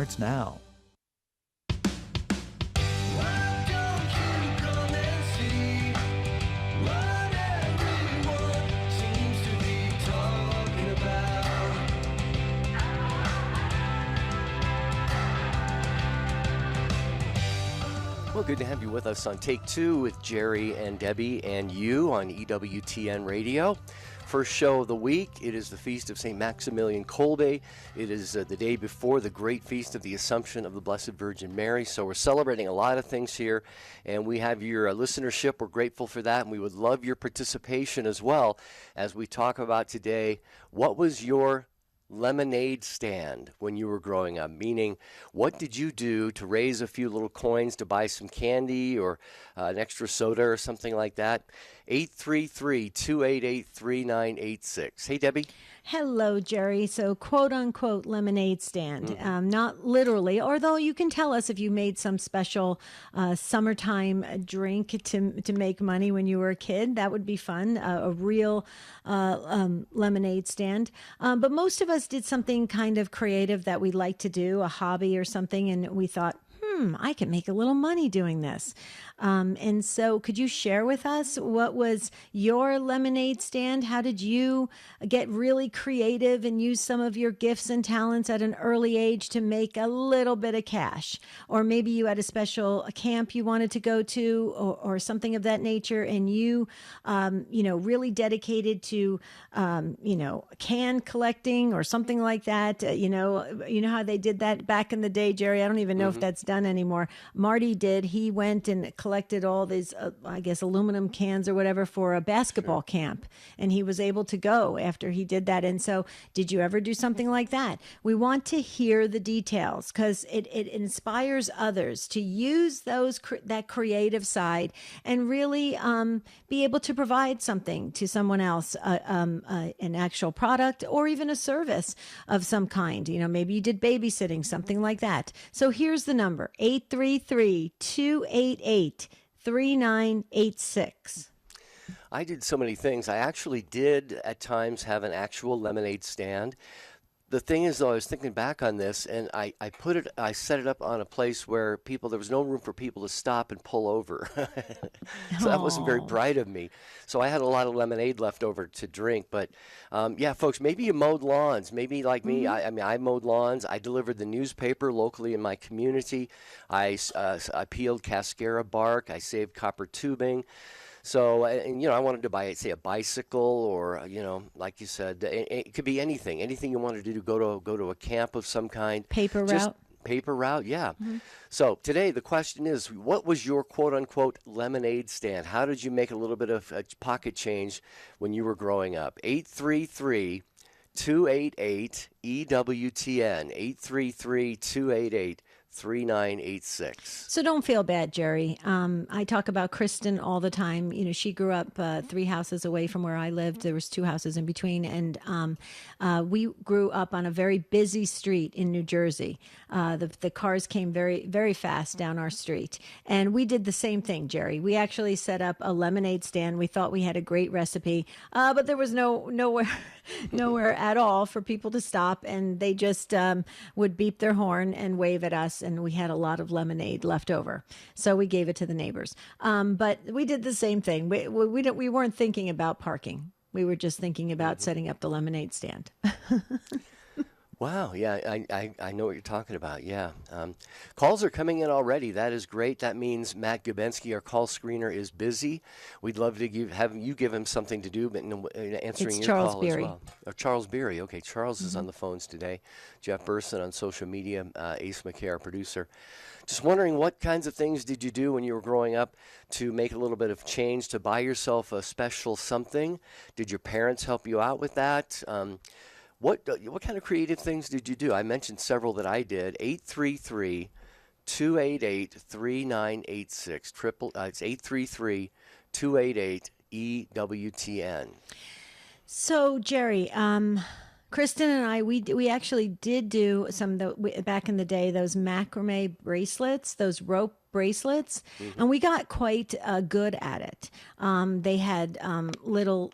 starts now. Well, good to have you with us on Take Two with Jerry and Debbie and you on EWTN Radio. First show of the week. It is the Feast of St. Maximilian Kolbe. It is the day before the great feast of the Assumption of the Blessed Virgin Mary. So we're celebrating a lot of things here, and we have your listenership. We're grateful for that, and we would love your participation as well as we talk about today. What was your lemonade stand when you were growing up? Meaning, what did you do to raise a few little coins to buy some candy or an extra soda or something like that? 833-288-3986. Hey, Debbie. Hello, Jerry. So, quote unquote, lemonade stand. Not literally, although you can tell us if you made some special summertime drink to make money when you were a kid. That would be fun. A real lemonade stand. But most of us did something kind of creative that we like to do, a hobby or something, and we thought, I can make a little money doing this. And so could you share with us what was your lemonade stand? How did you get really creative and use some of your gifts and talents at an early age to make a little bit of cash? Or maybe you had a special camp you wanted to go to or something of that nature, and you, really dedicated to, can collecting or something like that. You know how they did that back in the day, Jerry? I don't even know if that's done anymore. Marty did. He went and collected all these, aluminum cans or whatever for a basketball camp. And he was able to go after he did that. And so did you ever do something like that? We want to hear the details because it inspires others to use that creative side and really be able to provide something to someone else, an actual product or even a service of some kind. Maybe you did babysitting, something like that. So here's the number, 833-288-3986. I did so many things. I actually did at times have an actual lemonade stand. The thing is, though, I was thinking back on this, and I set it up on a place where there was no room for people to stop and pull over. So that wasn't very bright of me. So I had a lot of lemonade left over to drink. But, folks, maybe you mowed lawns. Maybe like me, I mowed lawns. I delivered the newspaper locally in my community. I peeled cascara bark. I saved copper tubing. So, I wanted to buy, say, a bicycle or, like you said, it could be anything you wanted to do, go to a camp of some kind. Paper route, yeah. So today the question is, what was your quote-unquote lemonade stand? How did you make a little bit of pocket change when you were growing up? 833-288-EWTN, 833-288-3986. So don't feel bad, Jerry. I talk about Kristen all the time. She grew up 3 houses away from where I lived. There was 2 houses in between. And we grew up on a very busy street in New Jersey. The cars came very, very fast down our street. And we did the same thing, Jerry. We actually set up a lemonade stand. We thought we had a great recipe, but there was nowhere at all for people to stop. And they just would beep their horn and wave at us. And we had a lot of lemonade left over. So we gave it to the neighbors. But we did the same thing. We weren't thinking about parking. We were just thinking about setting up the lemonade stand. Wow, yeah, I know what you're talking about, yeah. Calls are coming in already. That is great. That means Matt Gubensky, our call screener, is busy. We'd love to have you give him something to do, but answering it's your Charles call Beery. as well. Charles Beery, okay. Charles is on the phones today. Jeff Burson on social media, Ace McKay, our producer. Just wondering, what kinds of things did you do when you were growing up to make a little bit of change, to buy yourself a special something? Did your parents help you out with that? What kind of creative things did you do? I mentioned several that I did. 833-288-3986. It's 833-288-EWTN. So, Jerry, Kristen and I, we actually did do back in the day, those macrame bracelets, those rope bracelets, and we got quite good at it. They had little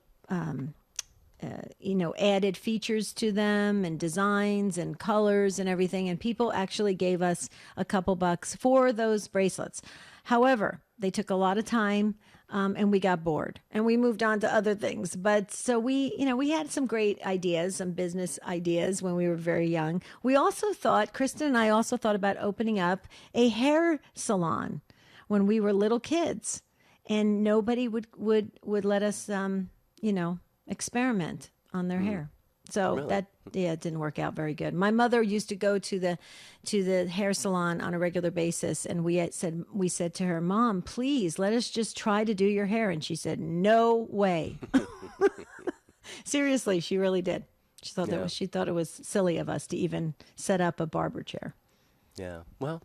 added features to them and designs and colors and everything. And people actually gave us a couple bucks for those bracelets. However, they took a lot of time, and we got bored and we moved on to other things. But so we had some great ideas, some business ideas when we were very young. We also thought, Kristen and I also thought about opening up a hair salon when we were little kids, and nobody would let us, experiment on their hair. So Really? it didn't work out very good. My mother used to go to the hair salon on a regular basis, and we said to her, "Mom, please let us just try to do your hair." And she said, "No way." Seriously, she really did. She thought it was silly of us to even set up a barber chair. Yeah. Well,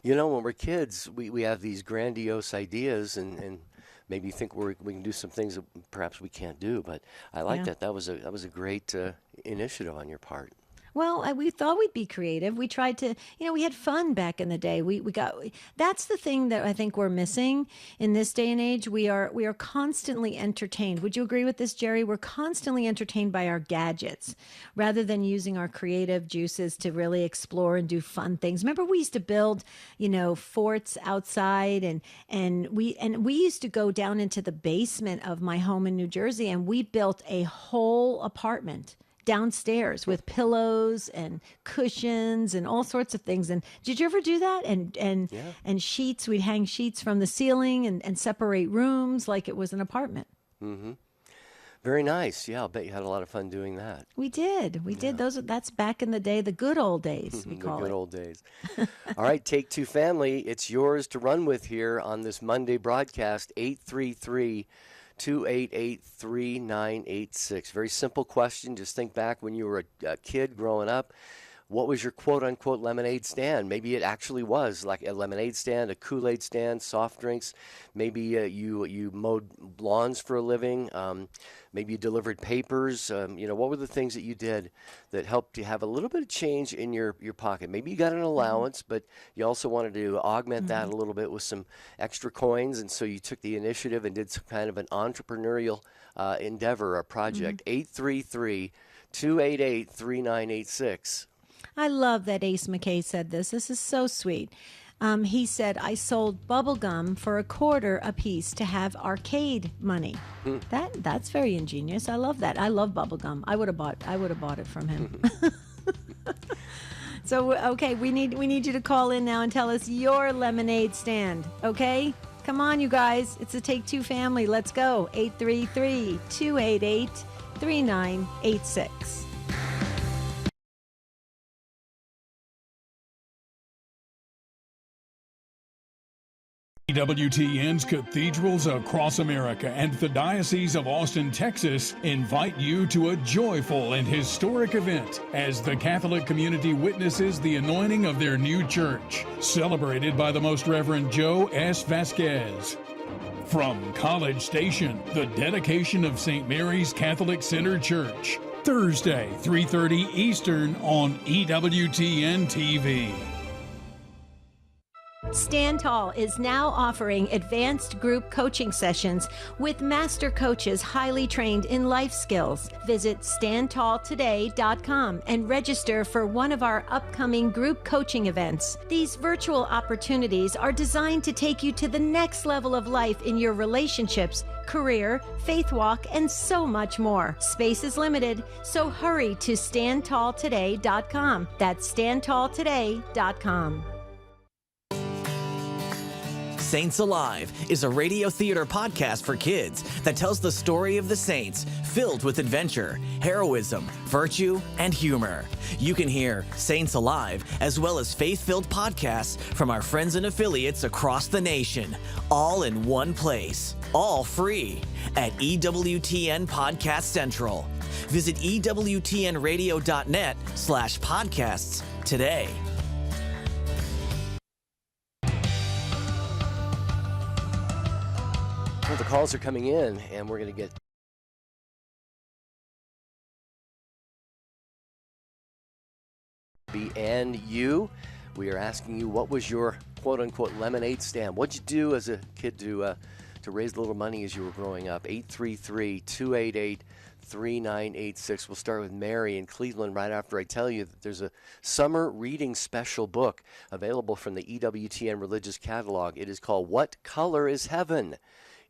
when we're kids, we have these grandiose ideas and maybe think we can do some things that perhaps we can't do. But I like Yeah. that. That was a great initiative on your part. Well, we thought we'd be creative. We tried to, we had fun back in the day. That's the thing that I think we're missing in this day and age. We are constantly entertained. Would you agree with this, Jerry? We're constantly entertained by our gadgets rather than using our creative juices to really explore and do fun things. Remember, we used to build, forts outside, and we used to go down into the basement of my home in New Jersey, and we built a whole apartment downstairs with pillows and cushions and all sorts of things. And did you ever do that? Yeah. And sheets, we'd hang sheets from the ceiling and separate rooms like it was an apartment. Mm-hmm. Very nice. Yeah, I'll bet you had a lot of fun doing that. We did. That's back in the day, the good old days, we The call good it. old days. All right, Take Two family, it's yours to run with here on this Monday broadcast, 833-288-3986. Very simple question. Just think back when you were a kid growing up. What was your quote-unquote lemonade stand? Maybe it actually was like a lemonade stand, a Kool-Aid stand, soft drinks. Maybe you mowed lawns for a living. Maybe you delivered papers. What were the things that you did that helped you have a little bit of change in your pocket? Maybe you got an allowance, but you also wanted to augment that a little bit with some extra coins, and so you took the initiative and did some kind of an entrepreneurial endeavor or project. 833-288-3986. I love that Ace McKay said this. This is so sweet. He said, "I sold bubble gum for $0.25 a piece to have arcade money." That's very ingenious. I love that. I love bubble gum. I would have bought it from him. So okay, we need you to call in now and tell us your lemonade stand. Okay, come on, you guys. It's a Take Two family. Let's go. 833-288-3986. EWTN's cathedrals across America and the Diocese of Austin, Texas invite you to a joyful and historic event as the Catholic community witnesses the anointing of their new church, celebrated by the Most Reverend Joe S. Vasquez. From College Station, the dedication of St. Mary's Catholic Center Church, Thursday, 3:30 Eastern on EWTN TV. Stand Tall is now offering advanced group coaching sessions with master coaches highly trained in life skills. Visit standtalltoday.com and register for one of our upcoming group coaching events. These virtual opportunities are designed to take you to the next level of life in your relationships, career, faith walk, and so much more. Space is limited, so hurry to standtalltoday.com. That's standtalltoday.com. Saints Alive is a radio theater podcast for kids that tells the story of the saints, filled with adventure, heroism, virtue, and humor. You can hear Saints Alive as well as faith-filled podcasts from our friends and affiliates across the nation, all in one place, all free at EWTN Podcast Central. Visit EWTNradio.net/podcasts today. Well, the calls are coming in, and we're going to get and you. We are asking you, what was your quote-unquote lemonade stand? What'd you do as a kid to to raise a little money as you were growing up. 833-288-3986. We'll start with Mary in Cleveland right after I tell you that there's a summer reading special book available from the EWTN Religious Catalog. It is called What Color is Heaven?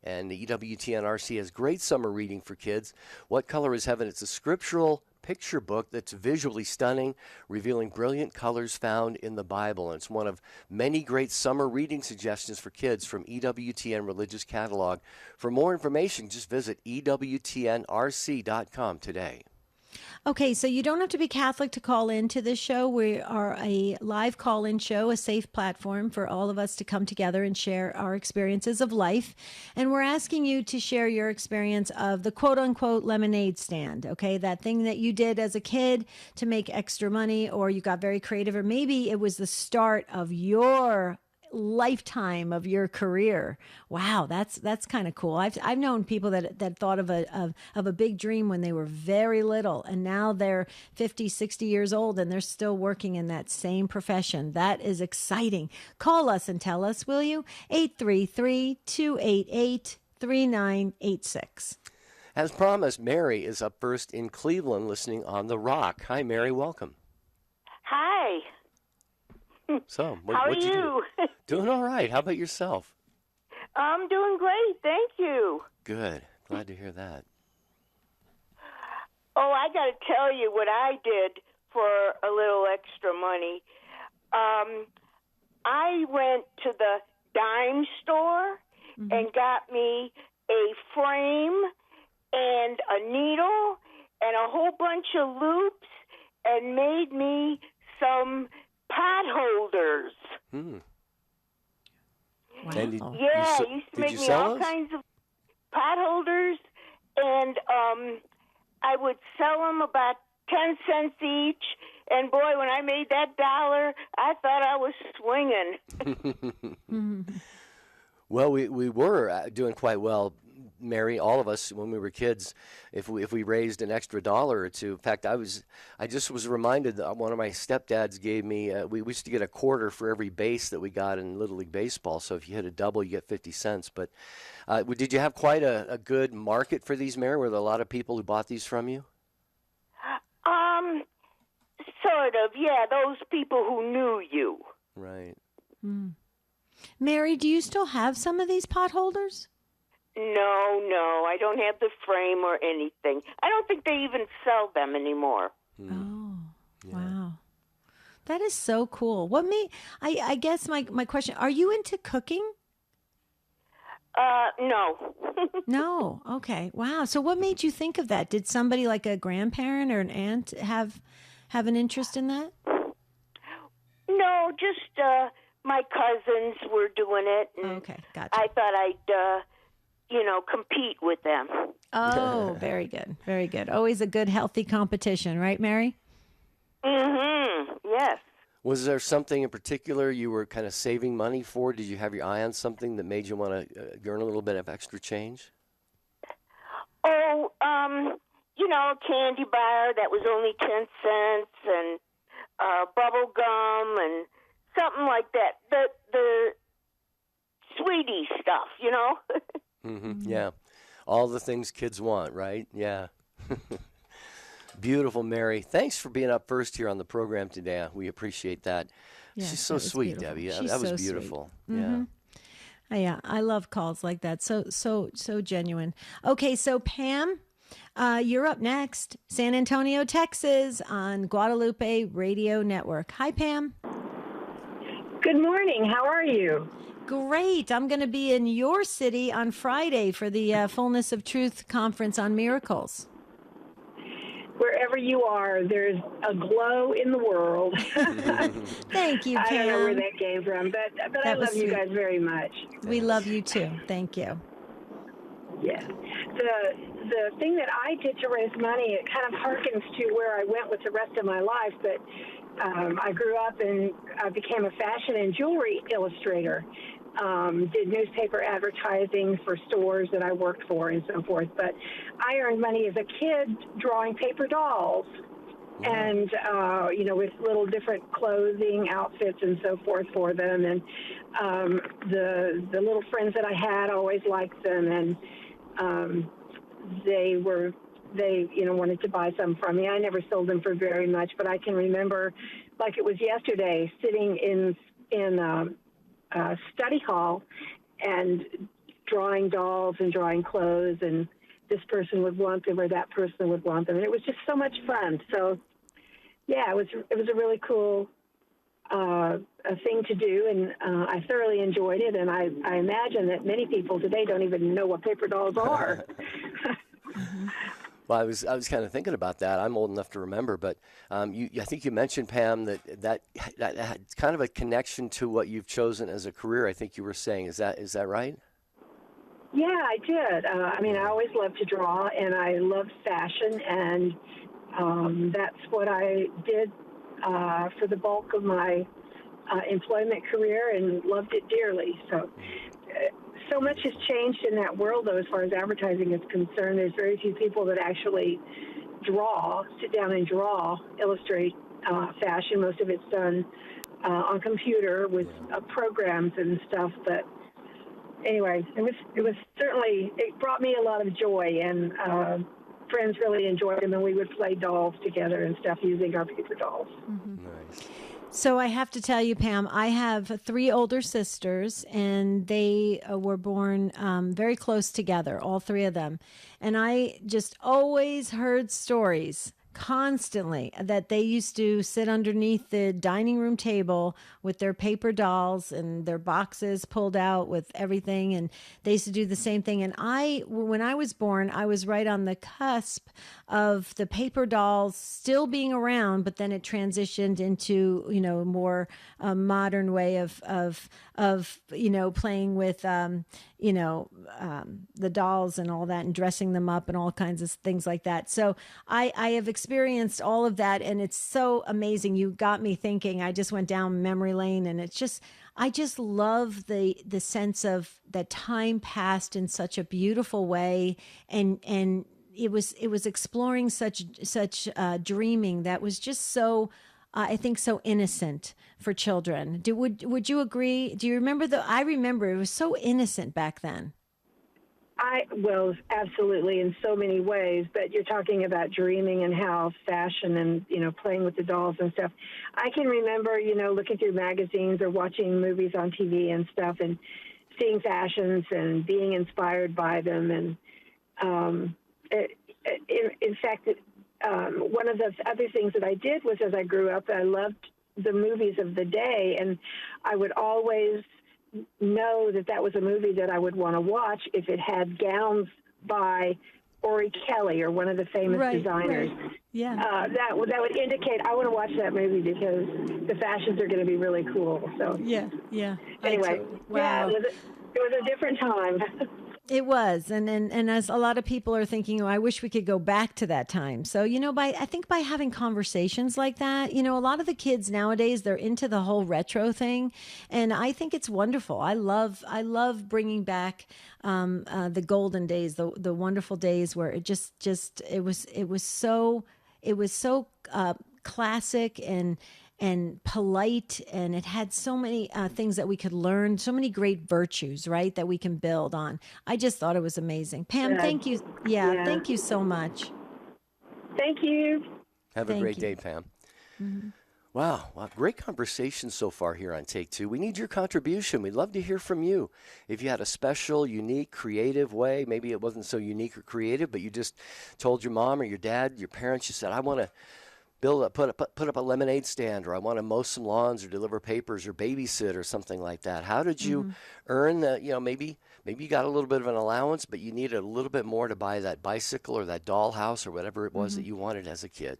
And the EWTN RC has great summer reading for kids. What Color is Heaven? It's a scriptural picture book that's visually stunning, revealing brilliant colors found in the Bible. And it's one of many great summer reading suggestions for kids from EWTN Religious Catalog. For more information, just visit EWTNRC.com today. Okay, so you don't have to be Catholic to call into this show. We are a live call-in show, a safe platform for all of us to come together and share our experiences of life. And we're asking you to share your experience of the quote-unquote lemonade stand, okay? That thing that you did as a kid to make extra money, or you got very creative, or maybe it was the start of your lifetime of your career. Wow, that's kind of cool. I've known people that thought of a big dream when they were very little, and now they're 50, 60 years old and they're still working in that same profession. That is exciting. Call us and tell us, will you? 833-288-3986. As promised, Mary is up first in Cleveland listening on The Rock. Hi, Mary. Welcome. Hi. So, How are what'd you do? Doing all right. How about yourself? I'm doing great, thank you. Good. Glad to hear that. Oh, I got to tell you what I did for a little extra money. I went to the dime store and got me a frame and a needle and a whole bunch of loops and made me some pot holders. Wow. And Yeah, he used to make me all kinds of pot holders, and I would sell them about 10 cents each. And boy, when I made that $1, I thought I was swinging. Well, we were doing quite well, Mary. All of us, when we were kids, if we raised an extra $1 or two. In fact, I just was reminded that one of my stepdads gave me. We used to get a quarter for every base that we got in Little League Baseball. So if you hit a double, you get 50 cents. But did you have quite a good market for these, Mary? Were there a lot of people who bought these from you? Sort of, yeah. Those people who knew you. Right. Mary, do you still have some of these pot holders? No, I don't have the frame or anything. I don't think they even sell them anymore. Oh, yeah. Wow. That is so cool. I guess my question, are you into cooking? No. No. Okay. Wow. So what made you think of that? Did somebody like a grandparent or an aunt have an interest in that? No, just my cousins were doing it. And okay. Gotcha. I thought I'd, compete with them. Oh, very good. Very good. Always a good, healthy competition, right, Mary? Mm-hmm. Yes. Was there something in particular you were kind of saving money for? Did you have your eye on something that made you want to earn a little bit of extra change? Oh, a candy bar that was only 10 cents and bubble gum and something like that. The sweetie stuff, Yeah. All the things kids want, right? Yeah. Beautiful, Mary. Thanks for being up first here on the program today. We appreciate that. Yes, She's so sweet, beautiful. Debbie. She's that was so beautiful. Sweet. Yeah. Mm-hmm. Yeah, I love calls like that. So genuine. Okay, so Pam, you're up next. San Antonio, Texas on Guadalupe Radio Network. Hi, Pam. Good morning. How are you? Great. I'm going to be in your city on Friday for the Fullness of Truth Conference on Miracles. Wherever you are, there's a glow in the world. Thank you, Pam. I don't know where that came from, but I love you guys very much. We love you too. Thank you. Yeah. The thing that I did to raise money, it kind of harkens to where I went with the rest of my life, but I grew up and I became a fashion and jewelry illustrator. Did newspaper advertising for stores that I worked for and so forth. But I earned money as a kid drawing paper dolls. and with little different clothing, outfits, and so forth for them. And the little friends that I had always liked them, and they wanted to buy some from me. I never sold them for very much, but I can remember, like it was yesterday, sitting in a study hall and drawing dolls and drawing clothes, and this person would want them or that person would want them, and it was just so much fun. So, yeah, it was a really cool a thing to do, and I thoroughly enjoyed it. And I imagine that many people today don't even know what paper dolls are. Well, I was kind of thinking about that. I'm old enough to remember, but I think you mentioned, Pam, that had kind of a connection to what you've chosen as a career. I think you were saying, is that right? Yeah, I did. I always loved to draw, and I loved fashion, and that's what I did for the bulk of my employment career, and loved it dearly. So much has changed in that world, though, as far as advertising is concerned. There's very few people that actually sit down and illustrate fashion. Most of it's done on computer with programs and stuff. But anyway, it brought me a lot of joy, and friends really enjoyed them, and we would play dolls together and stuff using our paper dolls. Mm-hmm. Nice. So I have to tell you, Pam, I have 3 older sisters, and they were born very close together, all 3 of them. And I just always heard stories constantly that they used to sit underneath the dining room table with their paper dolls and their boxes pulled out with everything, and they used to do the same thing. And when I was born, I was right on the cusp of the paper dolls still being around, but then it transitioned into a more modern way of playing with the dolls and all that, and dressing them up and all kinds of things like that. So I have experienced all of that, and it's so amazing. You got me thinking. I just went down memory lane, and I just love the sense of that time passed in such a beautiful way, and it was exploring such dreaming that was just so I think so innocent for children. Would you agree? Do you remember I remember it was so innocent back then. Well, absolutely, in so many ways, but you're talking about dreaming and how fashion and, playing with the dolls and stuff. I can remember, looking through magazines or watching movies on TV and stuff, and seeing fashions and being inspired by them. And in fact, one of the other things that I did was, as I grew up, I loved the movies of the day, and I would always know that was a movie that I would want to watch if it had gowns by Ori Kelly, or one of the famous designers. Right. Yeah. That would indicate I want to watch that movie because the fashions are going to be really cool. So yeah. Anyway, wow. Yeah, it was a different time. It was, and as a lot of people are thinking, I wish we could go back to that time. So, I think by having conversations like that, a lot of the kids nowadays, they're into the whole retro thing, and I think it's wonderful. I love bringing back the golden days, the wonderful days where it it was so classic and polite, and it had so many things that we could learn, so many great virtues, right, that we can build on. I just thought it was amazing. Pam, thank you. Yeah, thank you so much. Thank you. Have a great day, Pam. Mm-hmm. Wow, great conversation so far here on Take Two. We need your contribution. We'd love to hear from you. If you had a special, unique, creative way, maybe it wasn't so unique or creative, but you just told your mom or your dad, your parents, you said, I want to put up a lemonade stand, or I want to mow some lawns, or deliver papers, or babysit, or something like that. How did you earn that? Maybe you got a little bit of an allowance, but you needed a little bit more to buy that bicycle or that dollhouse or whatever it was that you wanted as a kid.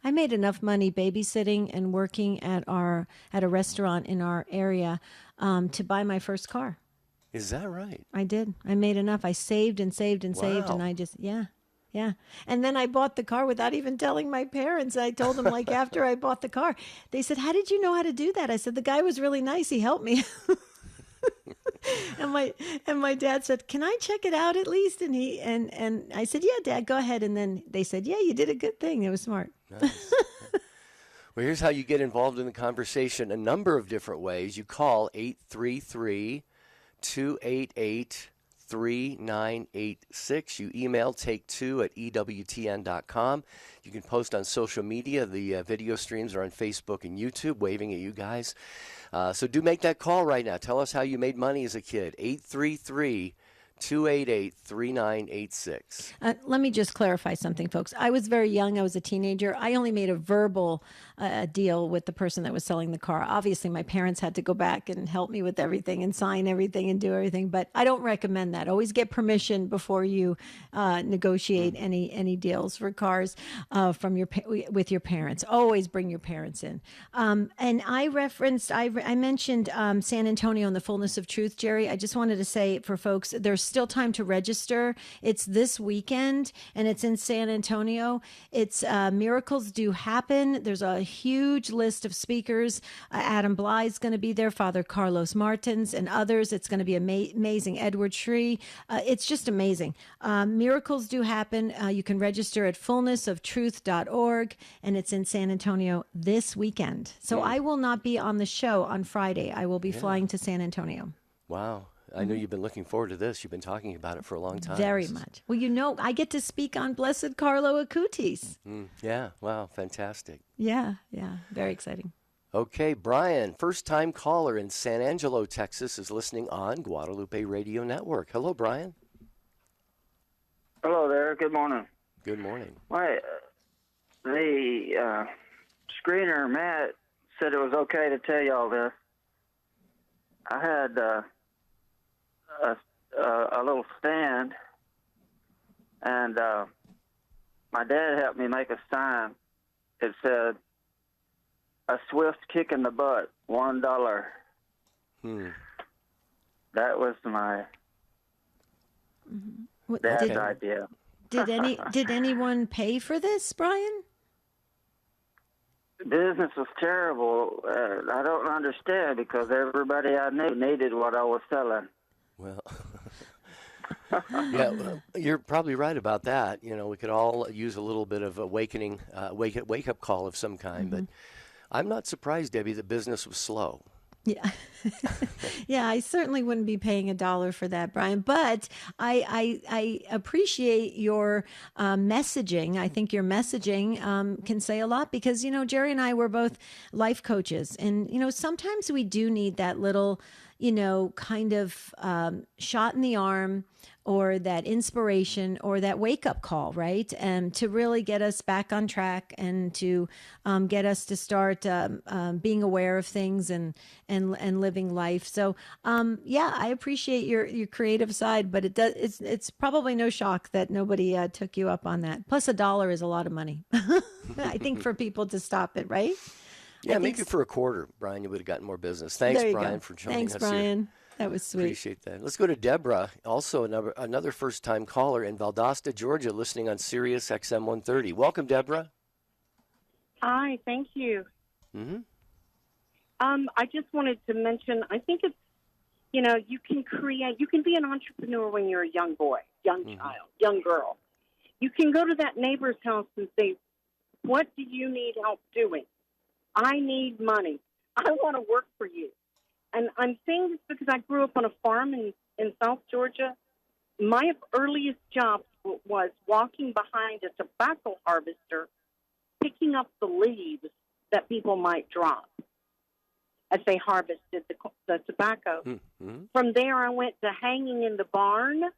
I made enough money babysitting and working at a restaurant in our area to buy my first car. Is that right? I did. I made enough. I saved and saved and saved, and I just Yeah. And then I bought the car without even telling my parents. I told them, after I bought the car, they said, how did you know how to do that? I said, the guy was really nice. He helped me. and my dad said, can I check it out at least? And I said, yeah, Dad, go ahead. And then they said, yeah, you did a good thing. It was smart. Nice. Well, here's how you get involved in the conversation a number of different ways. You call 833-288-3986. You email take2@EWTN.com. You can post on social media. The video streams are on Facebook and YouTube, waving at you guys. So do make that call right now. Tell us how you made money as a kid. 833-288-3986. Let me just clarify something, folks. I was very young. I was a teenager. I only made a verbal deal with the person that was selling the car. Obviously, my parents had to go back and help me with everything and sign everything and do everything. But I don't recommend that. Always get permission before you negotiate any deals for cars with your parents. Always bring your parents in. And I mentioned San Antonio in the fullness of truth, Jerry. I just wanted to say for folks, there's still time to register. It's this weekend, and it's in San Antonio. It's Miracles Do Happen. There's a huge list of speakers. Adam Bly's going to be there, Father Carlos Martins, and others. It's going to be amazing. Edward Shree. It's just amazing. Miracles Do Happen. You can register at fullnessoftruth.org, and it's in San Antonio this weekend. So I will not be on the show on Friday. I will be flying to San Antonio. Wow. I know you've been looking forward to this. You've been talking about it for a long time. Very much. Well, I get to speak on Blessed Carlo Acutis. Yeah, wow, fantastic. Yeah, very exciting. Okay, Brian, first-time caller in San Angelo, Texas, is listening on Guadalupe Radio Network. Hello, Brian. Hello there. Good morning. Good morning. The screener, Matt, said it was okay to tell you all this. I had a little stand, and my dad helped me make a sign. It said, "A swift kick in the butt, $1." That was my dad's idea. Did anyone pay for this, Brian? Business was terrible. I don't understand because everybody I knew needed what I was selling. Well, you're probably right about that. We could all use a little bit of awakening, wake-up call of some kind. But I'm not surprised, Debbie, that business was slow. Yeah. Yeah, I certainly wouldn't be paying $1 for that, Brian. But I appreciate your messaging. I think your messaging can say a lot because, Jerry and I were both life coaches. And, sometimes we do need that little, kind of shot in the arm or that inspiration or that wake-up call, right? And to really get us back on track and to get us to start being aware of things and living life. So, I appreciate your creative side, but it's probably no shock that nobody took you up on that. Plus $1 is a lot of money, I think, for people to stop it, right? Yeah, make it for $0.25, Brian. You would have gotten more business. Thanks, Brian, for joining us. Thanks, Brian. Here. That was sweet. Appreciate that. Let's go to Deborah, also another first-time caller in Valdosta, Georgia, listening on Sirius XM 130. Welcome, Deborah. Hi, thank you. I just wanted to mention, I think it's, you can be an entrepreneur when you're a young boy, young child, young girl. You can go to that neighbor's house and say, what do you need help doing? I need money. I want to work for you. And I'm saying this because I grew up on a farm in South Georgia. My earliest job was walking behind a tobacco harvester, picking up the leaves that people might drop as they harvested the tobacco. From there, I went to hanging in the barn,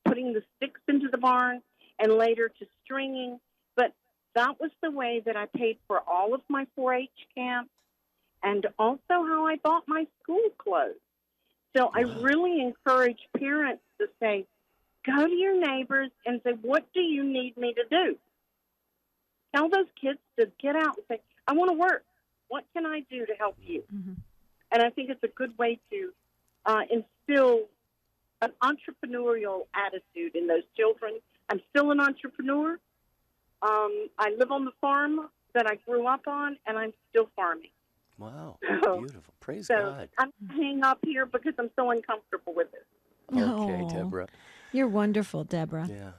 putting the sticks into the barn, and later to stringing. But that was the way that I paid for all of my 4-H camps and also how I bought my school clothes. So I really encourage parents to say, go to your neighbors and say, what do you need me to do? Tell those kids to get out and say, I want to work. What can I do to help you? And I think it's a good way to instill an entrepreneurial attitude in those children. I'm still an entrepreneur. I live on the farm that I grew up on, and I'm still farming. Wow, beautiful. Praise God. I'm hanging up here because I'm so uncomfortable with it. Okay, Deborah. You're wonderful, Deborah. Yeah.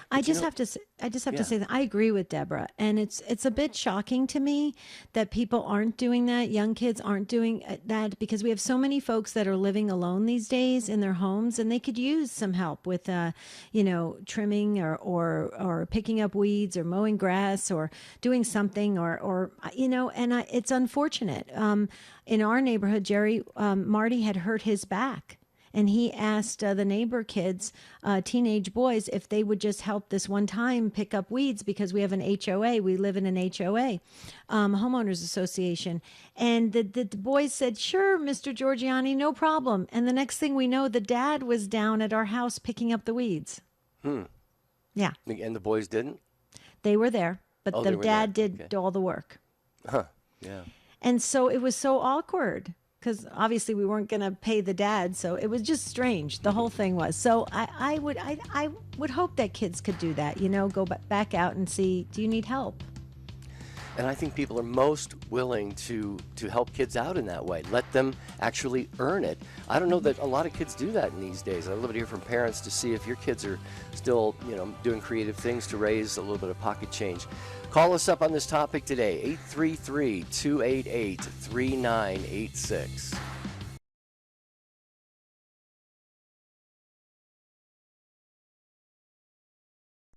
I just have to say that I agree with Deborah, and it's a bit shocking to me that people aren't doing that. Young kids aren't doing that because we have so many folks that are living alone these days in their homes, and they could use some help with, trimming or picking up weeds or mowing grass or doing something or it's unfortunate. In our neighborhood, Jerry, Marty had hurt his back. And he asked the neighbor kids, teenage boys, if they would just help this one time pick up weeds because we have an HOA. We live in an HOA, homeowners association. And the boys said, sure, Mr. Giorgiani, no problem. And the next thing we know, the dad was down at our house picking up the weeds. Yeah. And the boys didn't? They were there, but the dad did all the work. Huh. Yeah. And so it was so awkward. Because obviously we weren't going to pay the dad, so it was just strange. The whole thing was. So I would hope that kids could do that. Go back out and see. Do you need help? And I think people are most willing to help kids out in that way. Let them actually earn it. I don't know that a lot of kids do that in these days. I'd love to hear from parents to see if your kids are still, doing creative things to raise a little bit of pocket change. Call us up on this topic today, 833-288-3986.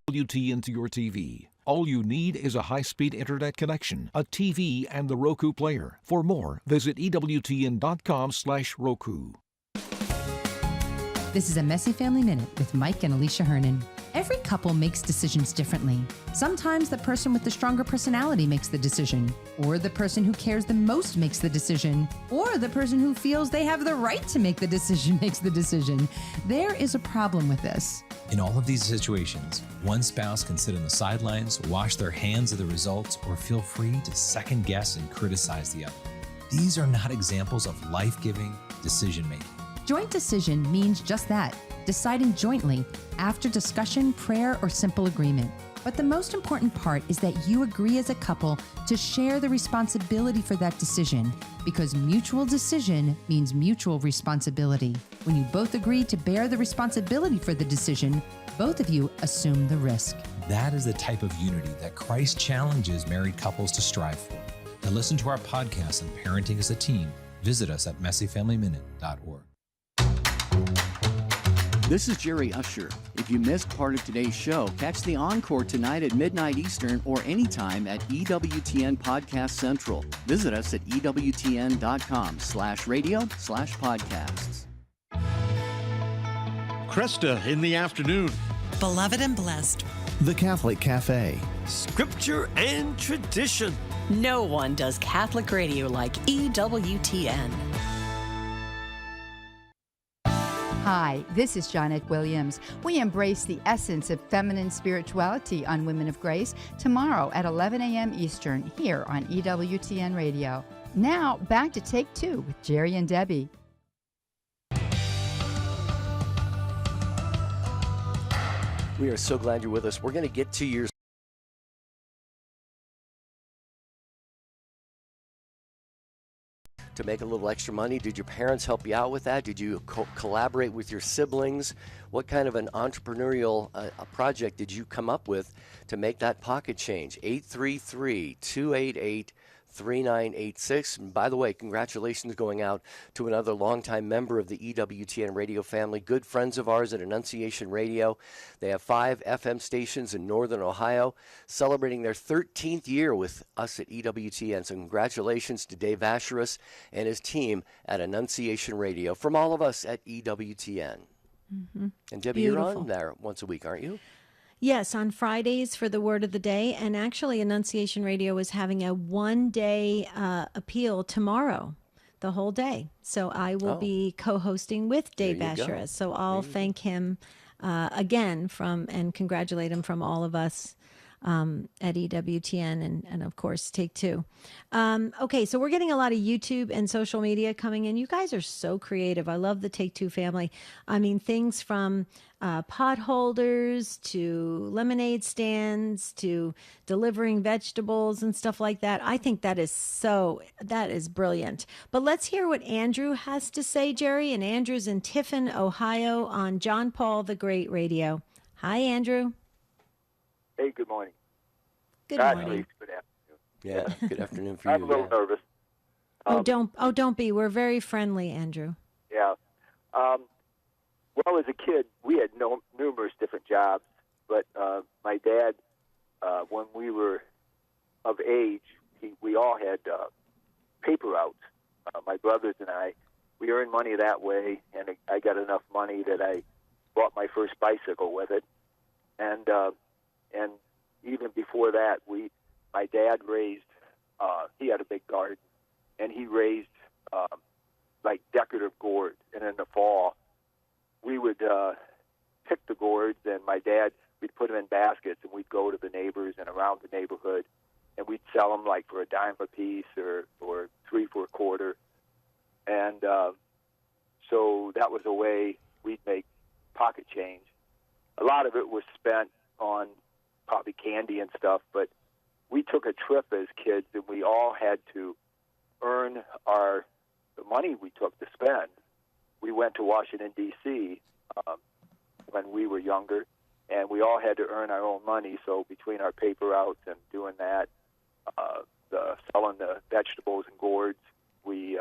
EWTN to your TV. All you need is a high-speed internet connection, a TV, and the Roku player. For more, visit EWTN.com/Roku. This is a Messy Family Minute with Mike and Alicia Hernan. Every couple makes decisions differently. Sometimes the person with the stronger personality makes the decision, or the person who cares the most makes the decision, or the person who feels they have the right to make the decision makes the decision. There is a problem with this. In all of these situations, one spouse can sit on the sidelines, wash their hands of the results, or feel free to second guess and criticize the other. These are not examples of life-giving decision-making. Joint decision means just that, deciding jointly after discussion, prayer, or simple agreement. But the most important part is that you agree as a couple to share the responsibility for that decision, because mutual decision means mutual responsibility. When you both agree to bear the responsibility for the decision, both of you assume the risk. That is the type of unity that Christ challenges married couples to strive for. To listen to our podcast on parenting as a team, visit us at messyfamilyminute.org. This is Jerry Usher. If you missed part of today's show, catch the encore tonight at midnight Eastern or anytime at EWTN Podcast Central. Visit us at EWTN.com/radio/podcasts. Cresta in the afternoon. Beloved and blessed. The Catholic Cafe. Scripture and tradition. No one does Catholic radio like EWTN. Hi, this is Janet Williams. We embrace the essence of feminine spirituality on Women of Grace tomorrow at 11 a.m. Eastern here on EWTN Radio. Now, back to Take Two with Jerry and Debbie. We are so glad you're with us. We're going to get to your to make a little extra money. Did your parents help you out with that? Did you collaborate with your siblings? What kind of an entrepreneurial project did you come up with to make that pocket change? 833-288-3986. And by the way, congratulations going out to another longtime member of the EWTN radio family, good friends of ours at Annunciation Radio. They have 5 FM stations in Northern Ohio, celebrating their 13th year with us at EWTN. So congratulations to Dave Asheris and his team at Annunciation Radio from all of us at EWTN. Mm-hmm. And Debbie, Beautiful. You're on there once a week, aren't you? Yes, on Fridays for the Word of the Day. And actually, Annunciation Radio is having a one-day appeal tomorrow, the whole day. So I will be co-hosting with Dave Asheris. So I'll thank him again and congratulate him from all of us at EWTN and of course, Take Two. Okay, so we're getting a lot of YouTube and social media coming in. You guys are so creative. I love the Take Two family. I mean, things from pot holders to lemonade stands to delivering vegetables and stuff like that. I think that is brilliant. But let's hear what Andrew has to say, Jerry. And Andrew's in Tiffin, Ohio on John Paul the Great Radio. Hi, Andrew. Hey, good morning. Good Actually, morning. good afternoon. Yeah, good afternoon for I'm you. a little nervous. Don't be. We're very friendly, Andrew. Yeah. Well, as a kid, we had numerous different jobs, but my dad, when we were of age, we all had paper routes. My brothers and I, we earned money that way, and I got enough money that I bought my first bicycle with it. And even before that, my dad raised. He had a big garden, and he raised like decorative gourds. And in the fall, we would pick the gourds, and we'd put them in baskets, and we'd go to the neighbors and around the neighborhood, and we'd sell them like for $0.10 a piece or $3 for a quarter. And so that was a way we'd make pocket change. A lot of it was spent on probably candy and stuff, but we took a trip as kids, and we all had to earn the money we took to spend. We went to Washington, D.C. When we were younger, and we all had to earn our own money. So between our paper routes and doing that, selling the vegetables and gourds, we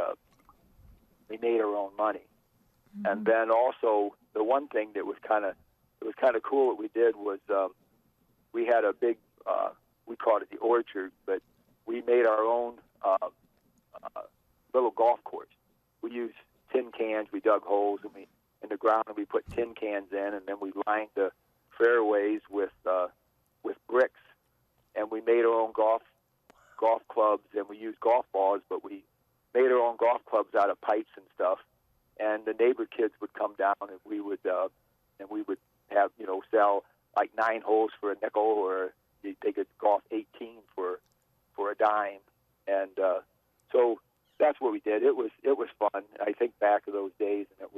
made our own money. Mm-hmm. And then also the one thing that was kind of cool what we did was we had a big we called it the orchard, but we made our own little golf course. We used tin cans. We dug holes in the ground, and we put tin cans in, and then we lined the fairways with bricks, and we made our own golf clubs, and we used golf balls, but we made our own golf clubs out of pipes and stuff. And the neighbor kids would come down, and we would have sell like 9 holes for a nickel, or they could golf 18 for a dime, and so that's what we did. It was fun. I think back to those days, and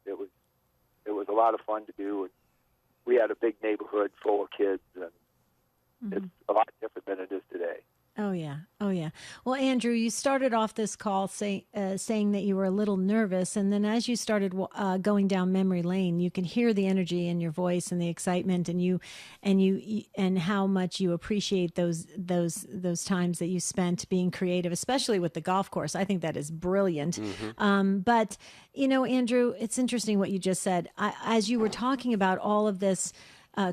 it was a lot of fun to do. And we had a big neighborhood full of kids, and it's a lot different than it is today. Oh yeah. Well, Andrew, you started off this call saying that you were a little nervous, and then as you started going down memory lane, you can hear the energy in your voice and the excitement, and how much you appreciate those times that you spent being creative, especially with the golf course. I think that is brilliant. Mm-hmm. But Andrew, it's interesting what you just said. As you were talking about all of this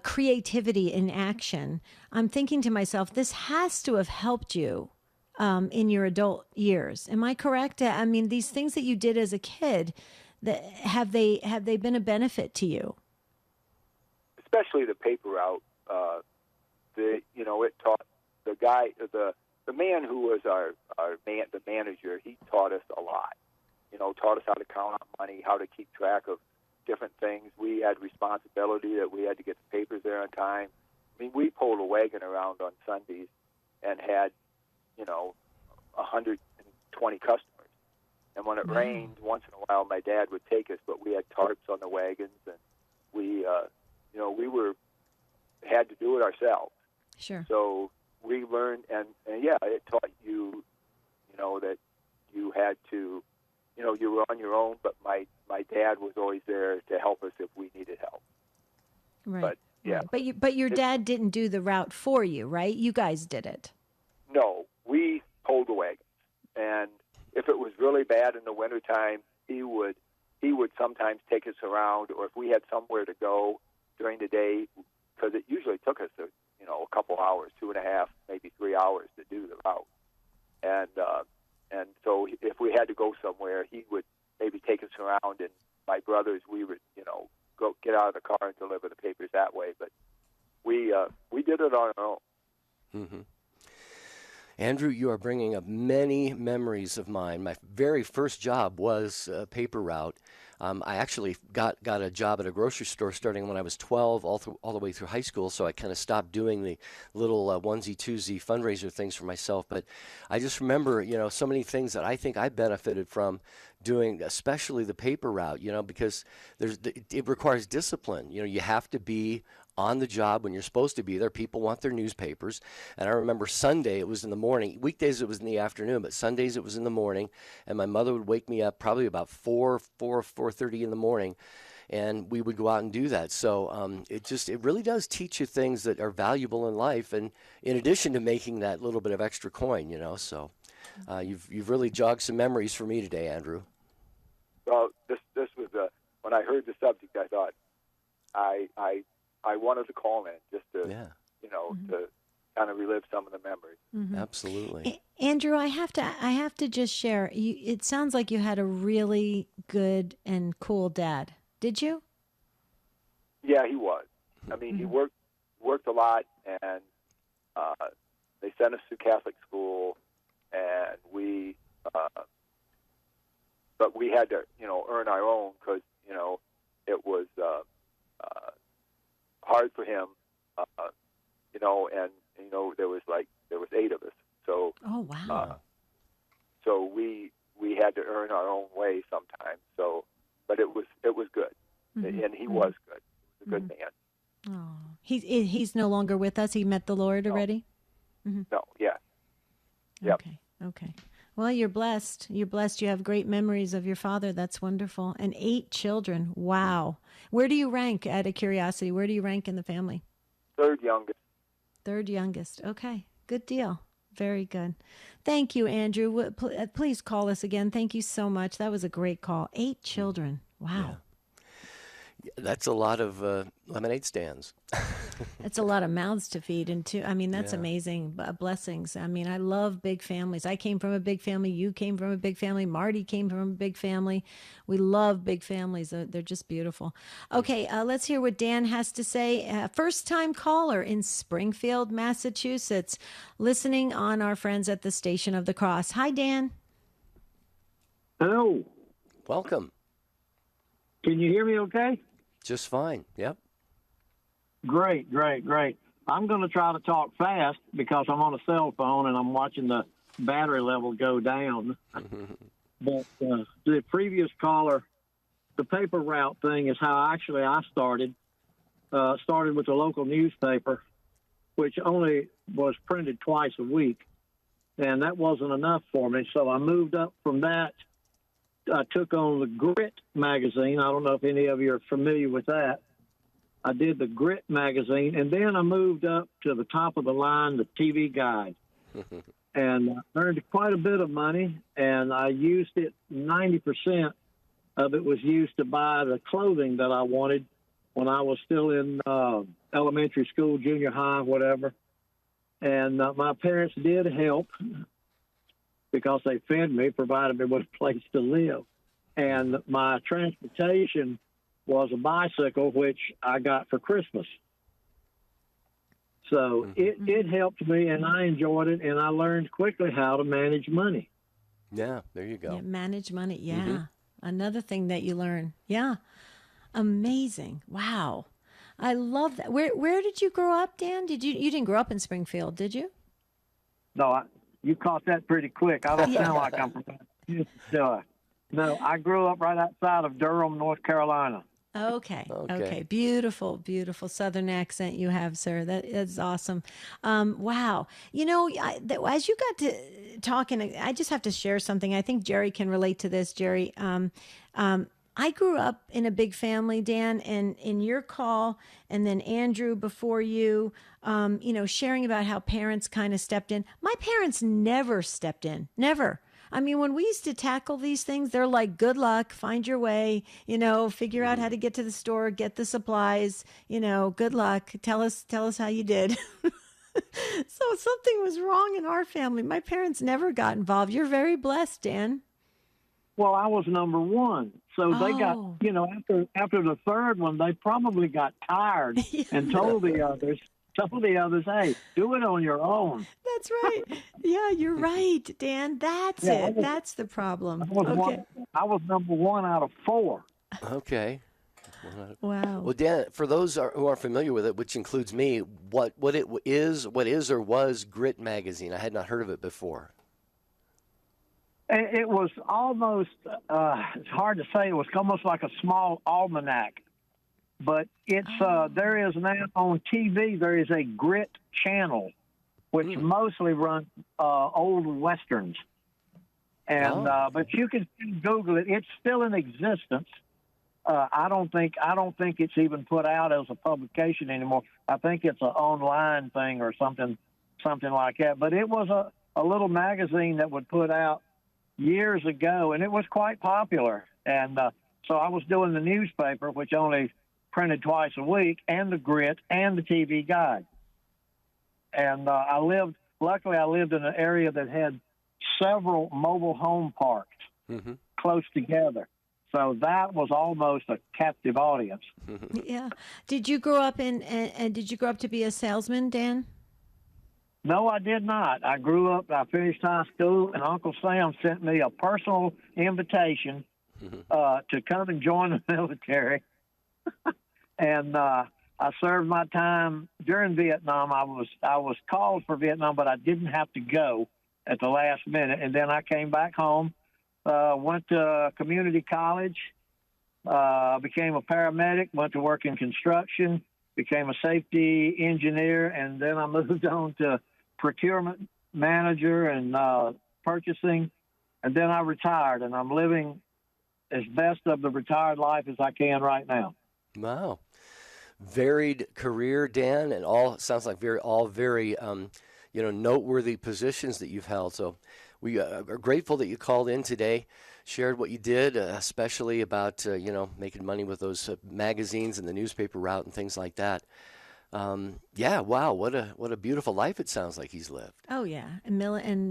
creativity in action, I'm thinking to myself, this has to have helped you in your adult years. Am I correct? I mean, these things that you did as a kid, have they been a benefit to you? Especially the paper route. It taught the man who was the manager. He taught us a lot. Taught us how to count on money, how to keep track of different things. We had responsibility that we had to get the papers there on time. I mean, we pulled a wagon around on Sundays and had, 120 customers. And when it rained, once in a while, my dad would take us, but we had tarps on the wagons, and we had to do it ourselves. Sure. So we learned, and it taught you, that you had to, you were on your own, but my dad was always there to help us if we needed help. Right. But yeah. Right. But your dad didn't do the route for you, right? You guys did it. No, we pulled the wagons, and if it was really bad in the wintertime, he would sometimes take us around, or if we had somewhere to go during the day, because it usually took us a couple hours, 2.5, maybe 3 hours to do the route, and so if we had to go somewhere, he would maybe take us around, and my brothers, we would go get out of the car and deliver the papers that way. But we did it on our own. Mm-hmm. Andrew, you are bringing up many memories of mine. My very first job was a paper route. I actually got a job at a grocery store starting when I was 12, all the way through high school. So I kind of stopped doing the little onesie twosie fundraiser things for myself. But I just remember, so many things that I think I benefited from doing, especially the paper route. Because it requires discipline. You have to be on the job when you're supposed to be there. People want their newspapers. And I remember Sunday, it was in the morning. Weekdays, it was in the afternoon, but Sundays, it was in the morning. And my mother would wake me up probably about 4:30 in the morning. and we would go out and do that. So it really does teach you things that are valuable in life, and in addition to making that little bit of extra coin, So you've really jogged some memories for me today, Andrew. Well, this was when I heard the subject, I thought I wanted to call in just to to kind of relive some of the memories. Mm-hmm. Absolutely. Andrew, I have to just share. It sounds like you had a really good and cool dad. Did you? Yeah, he was. I mean, he worked a lot, and they sent us to Catholic school, and but we had to, earn our own because, it was hard for him, and there was 8 of us, so. Oh wow. So we had to earn our own way sometimes. So, but it was good, and he was good. He was a good man. Oh, he's no longer with us. He met the Lord already. No, yeah. Yep. Okay. Well, you're blessed. You're blessed. You have great memories of your father. That's wonderful. And 8 children. Wow. Where do you rank, out of curiosity? Where do you rank in the family? Third youngest. Third youngest. Okay. Good deal. Very good. Thank you, Andrew. Please call us again. Thank you so much. That was a great call. 8 children. Wow. Yeah. That's a lot of lemonade stands. It's a lot of mouths to feed, and that's amazing blessings. I mean, I love big families. I came from a big family. You came from a big family. Marty came from a big family. We love big families. They're just beautiful. Okay, let's hear what Dan has to say. First-time caller in Springfield, Massachusetts, listening on our friends at the Station of the Cross. Hi, Dan. Hello. Welcome. Can you hear me okay? Just fine. Yep. Great. I'm going to try to talk fast because I'm on a cell phone and I'm watching the battery level go down. But the previous caller, the paper route thing is how actually I started. Started with the local newspaper, which only was printed twice a week. And that wasn't enough for me. So I moved up from that. I took on the Grit magazine. I don't know if any of you are familiar with that. I did the Grit magazine, and then I moved up to the top of the line, the TV Guide, and earned quite a bit of money, and I used it, 90% of it was used to buy the clothing that I wanted when I was still in elementary school, junior high, whatever. And my parents did help, because they fed me, provided me with a place to live. And my transportation was a bicycle, which I got for Christmas. So it helped me, and I enjoyed it, and I learned quickly how to manage money. Yeah, there you go. Yeah, manage money, yeah. Another thing that you learn. Yeah, amazing. Wow. I love that. Where did you grow up, Dan? You didn't grow up in Springfield, did you? No, you caught that pretty quick. I don't sound like I'm from No, I grew up right outside of Durham, North Carolina. Okay. Beautiful Southern accent you have, sir. That is awesome. Wow. As you got to talking, I just have to share something. I think Jerry can relate to this. Jerry, I grew up in a big family, Dan, and in your call, and then Andrew before you, sharing about how parents kind of stepped in. My parents never stepped in. Never. I mean, when we used to tackle these things, they're like, good luck, find your way, figure out how to get to the store, get the supplies, good luck. Tell us how you did. So something was wrong in our family. My parents never got involved. You're very blessed, Dan. Well, I was number one. So they got, after the third one, they probably got tired and told the others, hey, do it on your own. That's right. Yeah, you're right, Dan. That's it. That's the problem. I was number one out of 4. Okay. Wow. Well, Dan, for those who aren't familiar with it, which includes me, what is or was Grit magazine? I had not heard of it before. It was almost, it's hard to say, it was almost like a small almanac. But it's there is now on TV, there is a Grit channel, which mostly runs old Westerns. And but you can Google it. It's still in existence. I don't think it's even put out as a publication anymore. I think it's an online thing or something like that. But it was a little magazine that would put out years ago, and it was quite popular. And so I was doing the newspaper, which only printed twice a week, and the Grit and the TV Guide. And luckily I lived in an area that had several mobile home parks close together. So that was almost a captive audience. Yeah. Did you grow up did you grow up to be a salesman, Dan? No, I did not. I finished high school, and Uncle Sam sent me a personal invitation to come and join the military. And I served my time during Vietnam. I was called for Vietnam, but I didn't have to go at the last minute. And then I came back home, went to community college, became a paramedic, went to work in construction, became a safety engineer, and then I moved on to procurement manager and purchasing. And then I retired, and I'm living as best of the retired life as I can right now. Wow. Varied career, Dan, and sounds like very noteworthy positions that you've held. So we are grateful that you called in today, shared what you did, especially about making money with those magazines and the newspaper route and things like that. Wow, what a beautiful life it sounds like he's lived. Oh yeah, and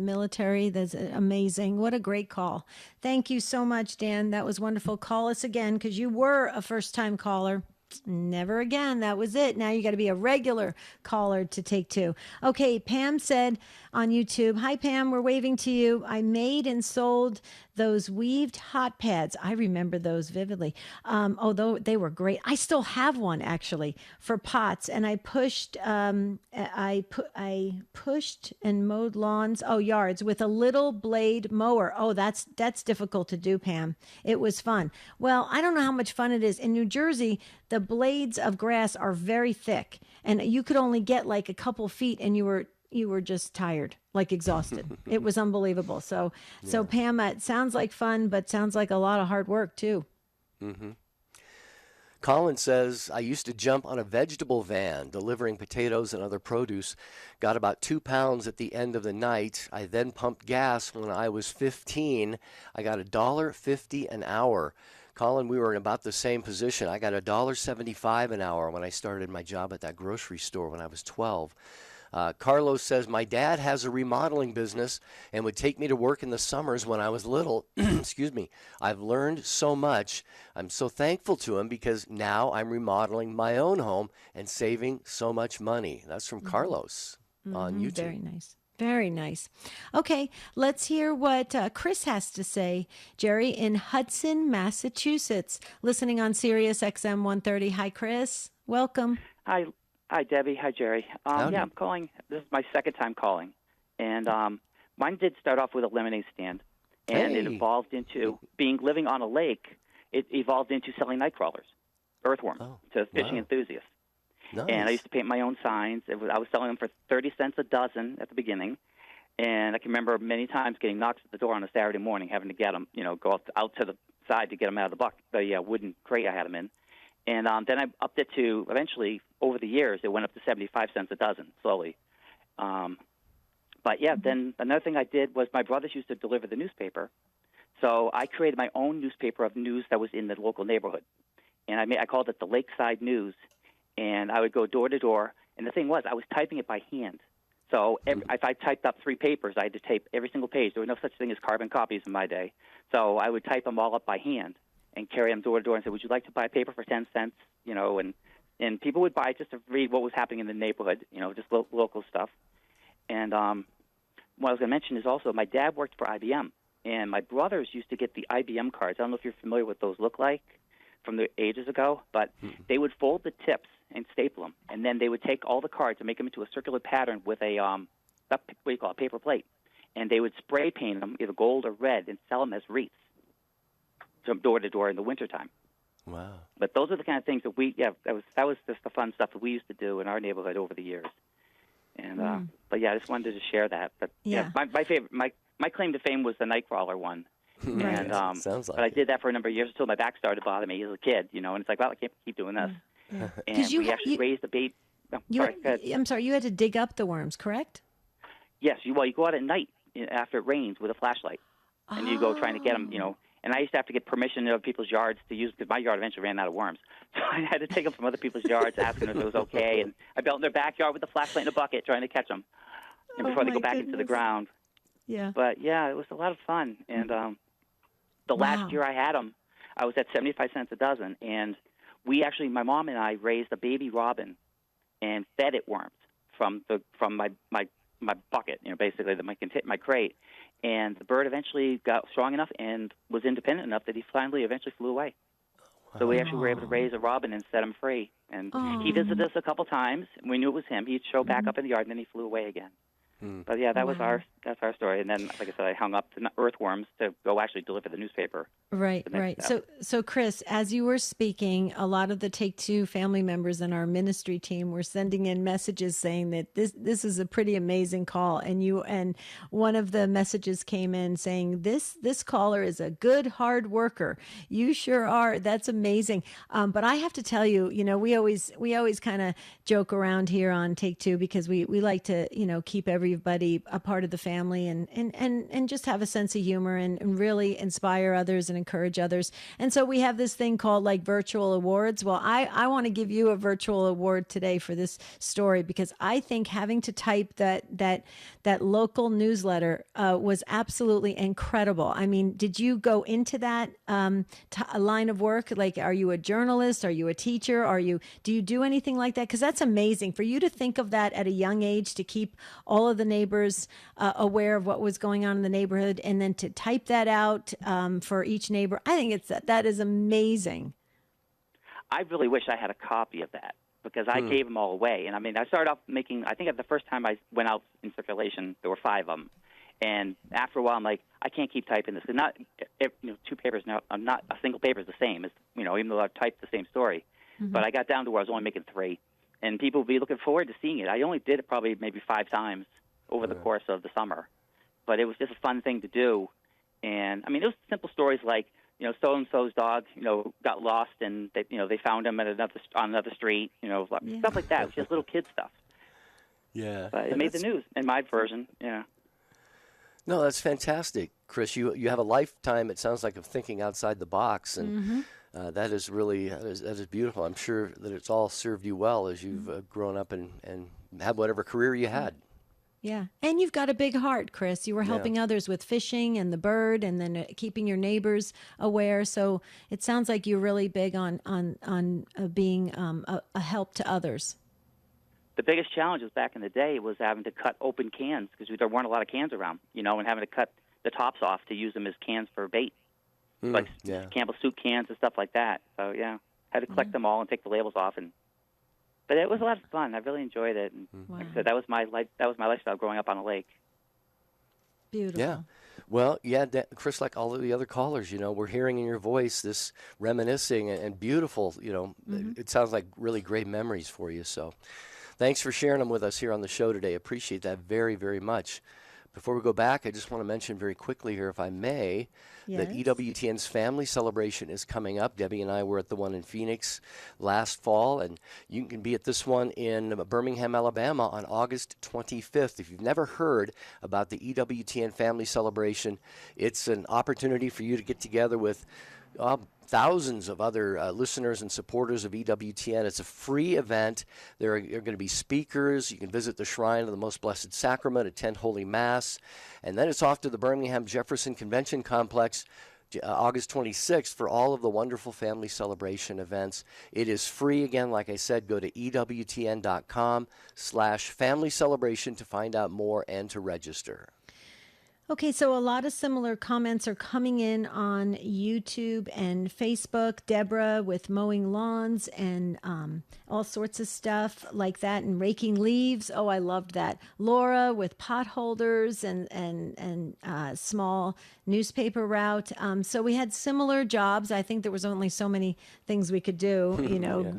military, that's amazing. What a great call. Thank you so much, Dan. That was wonderful. Call us again, because you were a first-time caller. Never again. That was it. Now you got to be a regular caller to take two. Okay, Pam said on YouTube, "Hi Pam, we're waving to you. I made and sold those weaved hot pads." I remember those vividly. Although they were great. I still have one actually for pots, and I pushed and mowed lawns, yards with a little blade mower. Oh, that's difficult to do, Pam. It was fun. Well, I don't know how much fun it is. In New Jersey, the blades of grass are very thick, and you could only get like a couple feet, and you were just tired, like exhausted. It was unbelievable. So Pam, it sounds like fun, but sounds like a lot of hard work too. Mm-hmm. Colin says, "I used to jump on a vegetable van delivering potatoes and other produce. Got about 2 pounds at the end of the night. I then pumped gas when I was 15. I got $1.50 an hour." Colin, we were in about the same position. I got $1.75 an hour when I started my job at that grocery store when I was 12. Carlos says, "My dad has a remodeling business and would take me to work in the summers when I was little." Excuse me. "I've learned so much. I'm so thankful to him because now I'm remodeling my own home and saving so much money." That's from Carlos on YouTube. Very nice. Very nice. Okay, let's hear what Chris has to say. Jerry in Hudson, Massachusetts, listening on Sirius XM 130. Hi, Chris. Welcome. Hi, Debbie. Hi, Jerry. I'm calling. This is my second time calling. And mine did start off with a lemonade stand, and it evolved into living on a lake. It evolved into selling night crawlers, earthworms, to fishing enthusiasts. Nice. And I used to paint my own signs. I was selling them for 30 cents a dozen at the beginning. And I can remember many times getting knocks at the door on a Saturday morning, having to get them, go out to the side to get them out of the wooden crate I had them in. And then I upped it to, eventually, over the years, it went up to 75 cents a dozen, slowly. Then another thing I did was my brothers used to deliver the newspaper. So I created my own newspaper of news that was in the local neighborhood. And I called it the Lakeside News. And I would go door to door. And the thing was, I was typing it by hand. So if I typed up 3 papers, I had to tape every single page. There was no such thing as carbon copies in my day. So I would type them all up by hand and carry them door to door and say, "Would you like to buy a paper for 10 cents?" And people would buy just to read what was happening in the neighborhood, just local stuff. And what I was going to mention is also my dad worked for IBM. And my brothers used to get the IBM cards. I don't know if you're familiar with those look like from the ages ago, but they would fold the tips and staple them, and then they would take all the cards and make them into a circular pattern with a paper plate, and they would spray paint them either gold or red and sell them as wreaths from door to door in the wintertime. Wow! But those are the kind of things that that was just the fun stuff that we used to do in our neighborhood over the years. And I just wanted to share that. But my favorite, my claim to fame was the Nightcrawler one. Right. And Sounds like but I did that for a number of years until my back started bothering me as a kid, and it's like, well, I can't keep doing this. Yeah. And we actually raised a baby. Sorry, go ahead. I'm sorry, you had to dig up the worms, correct? Yes, you go out at night after it rains with a flashlight, and you go trying to get them, And I used to have to get permission of people's yards to use, because my yard eventually ran out of worms. So I had to take them from other people's yards, asking if it was okay. And I built in their backyard with a flashlight and a bucket, trying to catch them, and before they go back into the ground. Yeah. But yeah, it was a lot of fun. And the last year I had them, I was at 75 cents a dozen, and my mom and I raised a baby robin and fed it worms from my bucket, basically my crate. And the bird eventually got strong enough and was independent enough that he finally eventually flew away. So we actually were able to raise a robin and set him free. And he visited us a couple times. And we knew it was him. He'd show back up in the yard, and then he flew away again. But yeah, that's our story. And then, like I said, I hung up the earthworms to go actually deliver the newspaper. Right. So Chris, as you were speaking, a lot of the Take Two family members in our ministry team were sending in messages saying that this is a pretty amazing call, and one of the messages came in saying this caller is a good hard worker. You sure are. That's amazing. But I have to tell you, we always kind of joke around here on Take Two because we like to keep everybody a part of the family and just have a sense of humor and really inspire others and encourage others. And so we have this thing called like virtual awards. Well, I want to give you a virtual award today for this story, because I think having to type that local newsletter was absolutely incredible. I mean, did you go into that line of work? Like, are you a journalist? Are you a teacher? Do you do anything like that? Because that's amazing for you to think of that at a young age, to keep all of the neighbors aware of what was going on in the neighborhood, and then to type that out for each neighbor. I think that is amazing. I really wish I had a copy of that, because I gave them all away. And I mean, I started off making, I think the first time I went out in circulation, there were 5 of them. And after a while, I'm like, I can't keep typing this. Not, 2 papers now, not a single paper is the same, as, even though I've typed the same story. But I got down to where I was only making 3. And people would be looking forward to seeing it. I only did it probably maybe 5 times over the course of the summer. But it was just a fun thing to do. And, I mean, it was simple stories like, so-and-so's dog, got lost, and they found him on another street, stuff like that. It was just little kid stuff. Yeah. But it made the news in my version, yeah. No, that's fantastic, Chris. You have a lifetime, it sounds like, of thinking outside the box, and that is really that is beautiful. I'm sure that it's all served you well as you've grown up and had whatever career you had. Yeah. And you've got a big heart, Chris. You were helping others with fishing and the bird, and then keeping your neighbors aware. So it sounds like you're really big on being a help to others. The biggest challenge was back in the day was having to cut open cans, because there weren't a lot of cans around, and having to cut the tops off to use them as cans for bait, like Campbell soup cans and stuff like that. So, had to collect them all and take the labels off. But it was a lot of fun. I really enjoyed it. And like I said, that was my lifestyle growing up on a lake. Beautiful. Yeah. Well, Chris, like all of the other callers, we're hearing in your voice this reminiscing and beautiful, it sounds like really great memories for you. So thanks for sharing them with us here on the show today. Appreciate that very, very much. Before we go back, I just want to mention very quickly here, if I may, that EWTN's family celebration is coming up. Debbie and I were at the one in Phoenix last fall, and you can be at this one in Birmingham, Alabama on August 25th. If you've never heard about the EWTN family celebration, it's an opportunity for you to get together with thousands of other listeners and supporters of EWTN. It's a free event. There are going to be speakers. You can visit the Shrine of the Most Blessed Sacrament, attend Holy Mass, and then it's off to the Birmingham Jefferson Convention Complex August 26th for all of the wonderful family celebration events. It is free. Again, like I said, go to EWTN.com/family celebration to find out more and to register. Okay, so a lot of similar comments are coming in on YouTube and Facebook. Deborah with mowing lawns and all sorts of stuff like that, and raking leaves. Oh, I loved that. Laura with pot holders and small newspaper route. So we had similar jobs. I think there was only so many things we could do,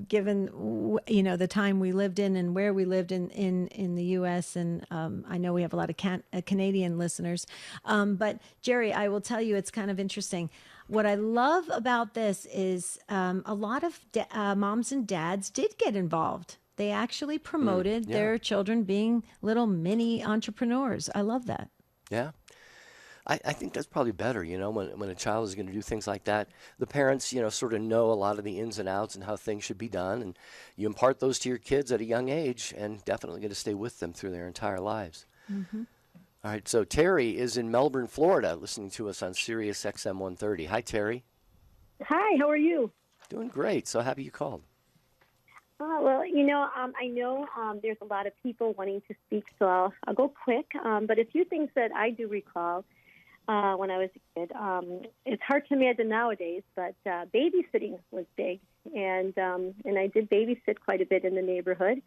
given the time we lived in and where we lived in the U.S. And I know we have a lot of Canadian listeners. But Jerry, I will tell you, it's kind of interesting. What I love about this is a lot of moms and dads did get involved. They actually promoted their children being little mini entrepreneurs. I love that. Yeah. I think that's probably better, when a child is going to do things like that. The parents, sort of know a lot of the ins and outs and how things should be done. And you impart those to your kids at a young age and definitely going to stay with them through their entire lives. Mm-hmm. All right. So Terry is in Melbourne, Florida, listening to us on Sirius XM 130. Hi, Terry. Hi, how are you? Doing great. So happy you called. Well, I know there's a lot of people wanting to speak, so I'll go quick. But a few things that I do recall when I was a kid. It's hard to imagine nowadays, but babysitting was big, and I did babysit quite a bit in the neighborhood,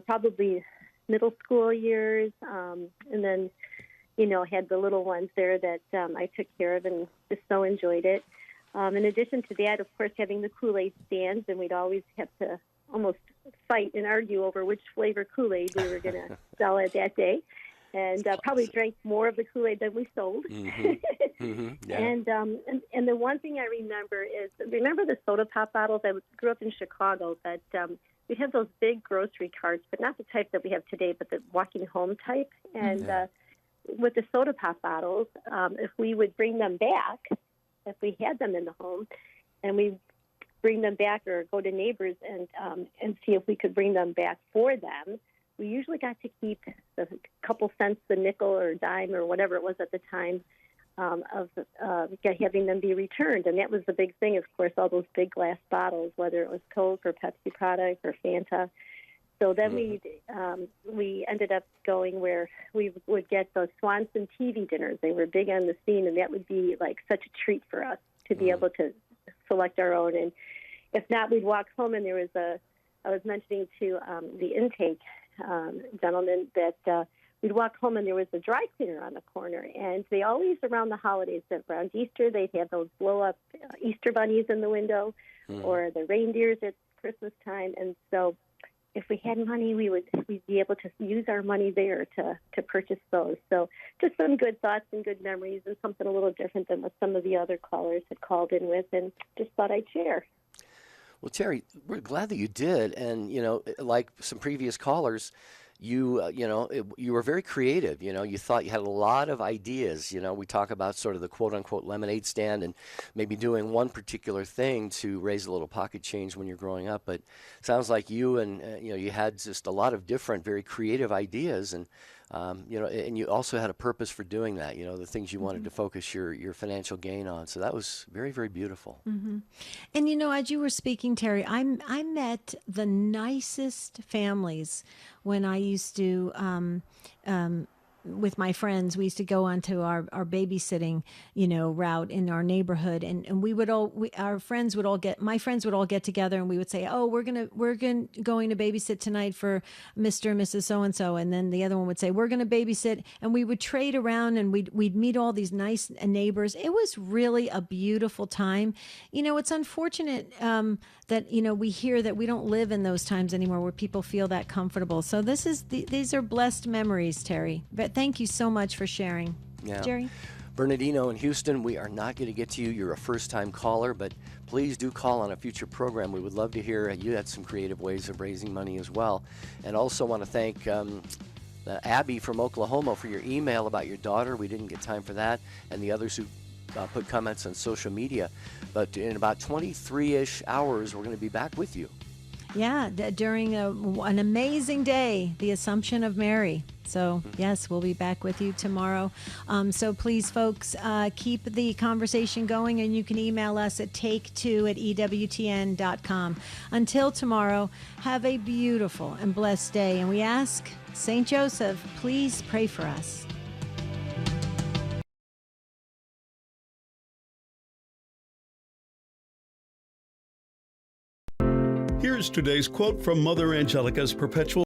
probably middle school years, and then, had the little ones there that I took care of and just so enjoyed it. In addition to that, of course, having the Kool-Aid stands, and we'd always have to almost fight and argue over which flavor Kool-Aid we were going to sell it that day. And probably drank more of the Kool-Aid than we sold. Mm-hmm. Mm-hmm. Yeah. And the one thing I remember is the soda pop bottles. I grew up in Chicago, but we'd have those big grocery carts, but not the type that we have today, but the walking home type. And with the soda pop bottles, if we would bring them back, if we had them in the home, and we bring them back or go to neighbors and see if we could bring them back for them, we usually got to keep the couple cents, the nickel or dime or whatever it was at the time of having them be returned. And that was the big thing, of course, all those big glass bottles, whether it was Coke or Pepsi product or Fanta. So then we ended up going where we would get those Swanson TV dinners. They were big on the scene, and that would be like such a treat for us to be able to select our own. And if not, we'd walk home, and there was I was mentioning to the intake gentleman that we'd walk home and there was a dry cleaner on the corner, and they always around the holidays, around Easter, they'd have those blow up Easter bunnies in the window or the reindeers at Christmas time. And so if we had money, we'd be able to use our money there to purchase those. So just some good thoughts and good memories, and something a little different than what some of the other callers had called in with, and just thought I'd share. Well, Terry, we're glad that you did, and like some previous callers, you were very creative. You thought you had a lot of ideas. We talk about sort of the quote unquote lemonade stand, and maybe doing one particular thing to raise a little pocket change when you're growing up. But it sounds like you you had just a lot of different, very creative ideas, and and you also had a purpose for doing that. The things you wanted to focus your financial gain on. So that was very, very beautiful. Mm-hmm. And as you were speaking, Terry, I met the nicest families when I used to with my friends. We used to go onto our babysitting, route in our neighborhood, and my friends would all get together, and we would say, oh, we're going to babysit tonight for Mr. and Mrs. So-and-so. And then the other one would say, we're going to babysit, and we would trade around, and we'd meet all these nice neighbors. It was really a beautiful time. It's unfortunate that, we hear that we don't live in those times anymore where people feel that comfortable. So these are blessed memories, Terry. But thank you so much for sharing. Yeah. Jerry? Bernardino in Houston, we are not going to get to you. You're a first-time caller, but please do call on a future program. We would love to hear you had some creative ways of raising money as well. And also want to thank Abby from Oklahoma for your email about your daughter. We didn't get time for that. And the others who put comments on social media. But in about 23-ish hours, we're going to be back with you. Yeah, during an amazing day, the Assumption of Mary. So, yes, we'll be back with you tomorrow. So please, folks, keep the conversation going, and you can email us at take2@ewtn.com. Until tomorrow, have a beautiful and blessed day. And we ask St. Joseph, please pray for us. Here's today's quote from Mother Angelica's Perpetual